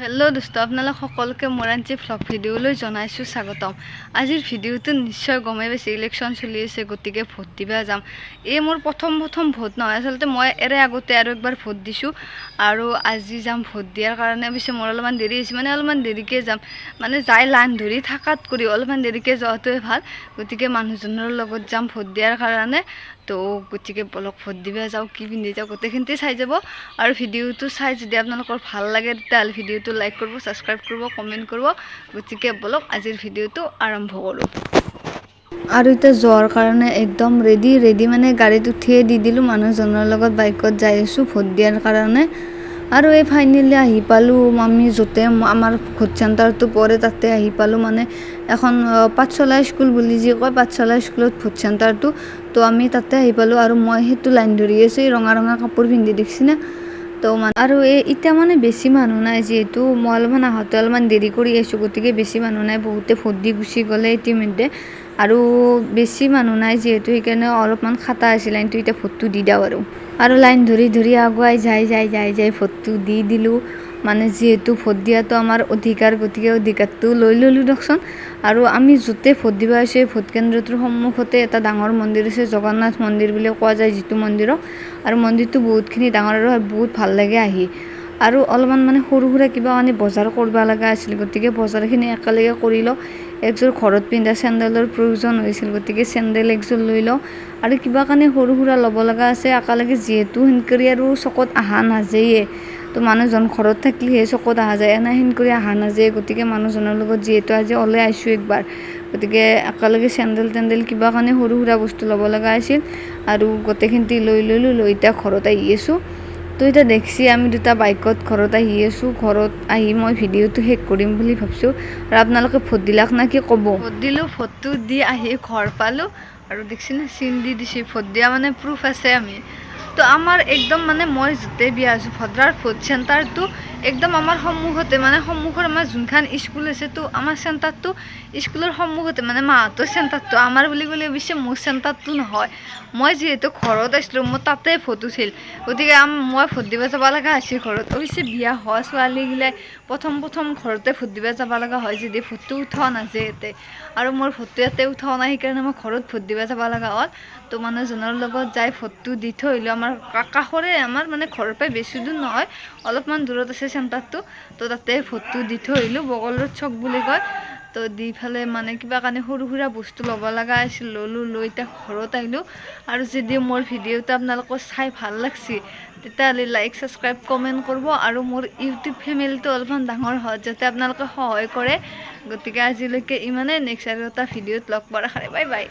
Hello' দোস্ত, আপোনালোক সকলোকে মোৰাঞ্চি ভ্লগ ভিডিঅ'লৈ জনাইছোঁ স্বাগতম। আজিৰ ভিডিঅ'টো নিশ্চয় গমেই পাইছে, ইলেকশ্যন চলি আছে, গতিকে ভোট দিব যাম। এই মোৰ প্ৰথম ভোট নহয়, আচলতে মই আগতে আৰু একবাৰ ভোট দিছোঁ আৰু আজি যাম ভোট দিয়াৰ কাৰণে। পিছে মোৰ অলপমান দেৰি হৈছে, মানে অলপমান দেৰিকৈ যাম, মানে যাই লাইন ধৰি থাকাত কৰি অলপমান দেৰিকৈ যোৱাটোৱে ভাল। গতিকে মানুহজনৰ লগত যাম ভোট দিয়াৰ কাৰণে। তো গতিকে বলক ভোট দিব যাওঁ, কি পিন্ধি যাওঁ গোটেইখিনিতে চাই যাব। আৰু ভিডিঅ'টো চাই যদি আপোনালোকৰ ভাল লাগে তেতিয়াহ'লে ভিডিঅ'টো লাইক কৰিব, ছাবস্ক্ৰাইব কৰিব, কমেণ্ট কৰিব। গতিকে বলক আজিৰ ভিডিঅ'টো আৰম্ভ কৰোঁ। আৰু এতিয়া যোৱাৰ কাৰণে একদম ৰেডি মানে গাড়ীত উঠিয়ে দি দিলোঁ, মানুহজনৰ লগত বাইকত যাই আছোঁ ভোট দিয়াৰ কাৰণে। আৰু এই ফাইনেলি আহি পালোঁ, আমি য'তে আমাৰ ভোট চেণ্টাৰটো পৰে তাতে আহি পালোঁ। মানে এখন পাঠশালা স্কুল বুলি যি কয়, পাঠশালা স্কুলত ভোট চেণ্টাৰটো। তো আমি তাতে আহি পালোঁ আৰু মই সেইটো লাইন ধৰি আছোঁ, এই ৰঙা কাপোৰ পিন্ধি দেখিছেনে। তো আৰু এতিয়া মানে বেছি মানুহ নাই, যিহেতু মই অলপমান আহোঁতে অলপমান দেৰি কৰি আহিছোঁ, গতিকে বেছি মানুহ নাই, বহুতে ভোট দি গুচি গ'লে ইতিমধ্যে। আৰু বেছি মানুহ নাই যিহেতু, সেইকাৰণে অলপমান খাটা আছিল লাইনটো। এতিয়া ভোটটো দি দিওঁ আৰু লাইন ধৰি আগুৱাই যাই ভোটটো দি দিলোঁ। মানে যিহেতু ভোট দিয়াটো আমাৰ অধিকাৰ, গতিকে অধিকাৰটো লৈ ল'লোঁ দিয়কচোন। আৰু আমি য'তে ভোট দিব আহিছোঁ, এই ভোট কেন্দ্ৰটোৰ সন্মুখতে এটা ডাঙৰ মন্দিৰ আছে, জগন্নাথ মন্দিৰ বুলি কোৱা যায় যিটো মন্দিৰক। আৰু মন্দিৰটো বহুতখিনি ডাঙৰ আৰু বহুত ভাল লাগে আহি। আৰু অলপমান মানে সৰু সুৰা কিবা মানে বজাৰ কৰিব লগা আছিল, গতিকে বজাৰখিনি একেলগে কৰি লওঁ। একযোৰ ঘৰত পিন্ধা চেণ্ডেলৰ প্ৰয়োজন হৈছিল, গতিকে চেণ্ডেল একযোৰ লৈ লওঁ। আৰু কিবা কাৰণে সৰু সুৰা ল'ব লগা আছে একেলগে, যিহেতু সেনেকৰি আৰু চকত অহা নাযায়ে। তো মানুহজন ঘৰত থাকিলেহে চকত অহা যায়, এনে সেনেকৰি অহা নাযায়। গতিকে মানুহজনৰ লগত যিহেতু আজি ওলাই আহিছোঁ একবাৰ, গতিকে একেলগে চেণ্ডেল কিবা কাৰণে সৰু সুৰা বস্তু ল'ব লগা আছিল। আৰু গোটেইখিনি লৈ ল'লোঁ, লৈ এতিয়া ঘৰত আহি আছোঁ। তো এতিয়া দেখছি আমি দুটা বাইকত ঘৰত আহি আছোঁ। ঘৰত আহি মই ভিডিঅ'টো শেষ কৰিম বুলি ভাবিছোঁ। আৰু আপোনালোকে ভোট দিলাক না কি ক'ব? ভোট দিলোঁ, ভোটটো দি আহি ঘৰ পালোঁ আৰু দেখছিনে চিন দি দিছে, ভোট দিয়া মানে প্ৰুফ আছে আমি। তো আমাৰ একদম মানে মই য'তে বিয়া আছোঁ ভদ্ৰাৰ ভোট চেণ্টাৰটো একদম আমাৰ সন্মুখতে, মানে সন্মুখৰ আমাৰ যোনখন স্কুল আছে, তো আমাৰ চেণ্টাৰটো স্কুলৰ সন্মুখতে, মানে মাহঁতৰ চেণ্টাৰটো আমাৰ বুলি ক'লে অৱশ্যে মোৰ চেণ্টাৰটো নহয়। মই যিহেতু ঘৰত আছিলোঁ, মোৰ তাতে ভোট উঠিল, গতিকে মই ভোট দিব যাব লগা হৈছে ঘৰত। অৱশ্যে বিয়া হোৱা ছোৱালীগিলাই প্ৰথম ঘৰতে ভোট দিব যাব লগা হয়, যদি ভোটটো উঠোৱা নাযায় ইয়াতে। আৰু মোৰ ভোটটো ইয়াতে উঠোৱা নাই, সেইকাৰণে মই ঘৰত ভোট দিব যাব লগা হ'ল। তো মানুহজনৰ লগত যাই ভোটটো দি থৈ আহিলোঁ। আমাৰ কাষৰে, আমাৰ মানে ঘৰৰ পৰাই বেছি দূৰ নহয়, অলপমান দূৰত আছে চেণ্টাৰটো। তো তাতে ভোটটো দি থৈ আহিলোঁ, বগলৰ চক বুলি কয়। তো দি ফালে মানে কিবা কাৰণে সৰু সুৰা বস্তু ল'ব লগা আছিল, ল'লোঁ, লৈ এতিয়া ঘৰত আহিলোঁ। আৰু যদি মোৰ ভিডিঅ'টো আপোনালোকৰ চাই ভাল লাগছি তেতিয়াহ'লে লাইক, ছাবস্ক্ৰাইব, কমেণ্ট কৰিব। আৰু মোৰ ইউটিউব ফেমিলিটো অলপমান ডাঙৰ হয়, যাতে আপোনালোকে সহায় কৰে। গতিকে আজিলৈকে ইমানেই, নেক্সট আৰু এটা ভিডিঅ'ত লগ পোৱাৰ আশাৰে বাই বাই।